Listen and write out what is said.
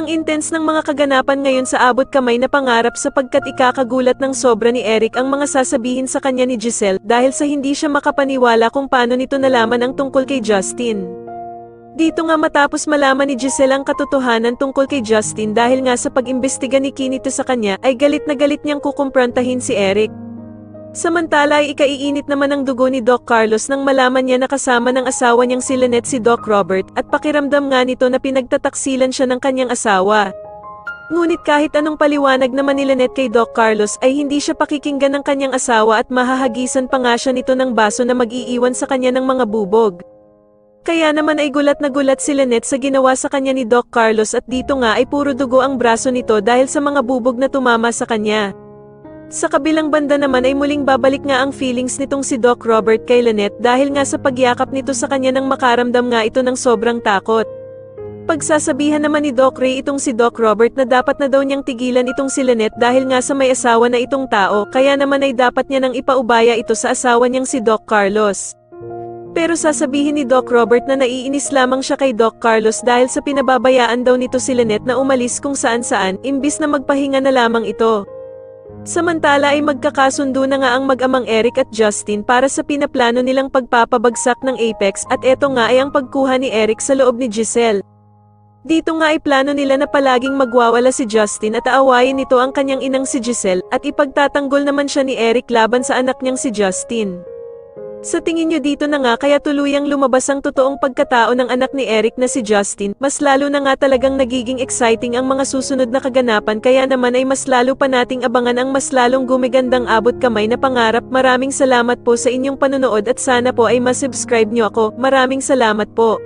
Ang intense ng mga kaganapan ngayon sa abot kamay na pangarap sapagkat ikakagulat ng sobra ni Eric ang mga sasabihin sa kanya ni Giselle dahil sa hindi siya makapaniwala kung paano nito nalaman ang tungkol kay Justin. Dito nga matapos malaman ni Giselle ang katotohanan tungkol kay Justin dahil nga sa pag-imbestiga ni Kinito sa kanya ay galit na galit niyang kukumprontahin si Eric. Samantala ay ikaiinit naman ang dugo ni Doc Carlos nang malaman niya na kasama ng asawa niyang si Lynette si Doc Robert at pakiramdam nga nito na pinagtataksilan siya ng kanyang asawa. Ngunit kahit anong paliwanag naman ni Lynette kay Doc Carlos ay hindi siya pakikinggan ng kanyang asawa at mahahagisan pa nga siya nito ng baso na mag-iiwan sa kanya ng mga bubog. Kaya naman ay gulat na gulat si Lynette sa ginawa sa kanya ni Doc Carlos at dito nga ay puro dugo ang braso nito dahil sa mga bubog na tumama sa kanya. Sa kabilang banda naman ay muling babalik nga ang feelings nitong si Doc Robert kay Lynette dahil nga sa pagyakap nito sa kanya nang makaramdam nga ito ng sobrang takot. Pagsasabihan naman ni Doc Ray itong si Doc Robert na dapat na daw niyang tigilan itong si Lynette dahil nga sa may asawa na itong tao kaya naman ay dapat niya nang ipaubaya ito sa asawa niyang si Doc Carlos. Pero sasabihin ni Doc Robert na naiinis lamang siya kay Doc Carlos dahil sa pinababayaan daw nito si Lynette na umalis kung saan-saan imbis na magpahinga na lamang ito. Samantala ay magkakasundo na nga ang mag-amang Eric at Justin para sa pinaplano nilang pagpapabagsak ng Apex at eto nga ay ang pagkuha ni Eric sa loob ni Giselle. Dito nga ay plano nila na palaging magwawala si Justin at aawayin nito ang kanyang inang si Giselle at ipagtatanggol naman siya ni Eric laban sa anak niyang si Justin. Sa tingin nyo dito na nga kaya tuluyang lumabas ang totoong pagkatao ng anak ni Eric na si Justin, mas lalo na nga talagang nagiging exciting ang mga susunod na kaganapan kaya naman ay mas lalo pa nating abangan ang mas lalong gumigandang abot kamay na pangarap. Maraming salamat po sa inyong panonood at sana po ay masubscribe nyo ako. Maraming salamat po.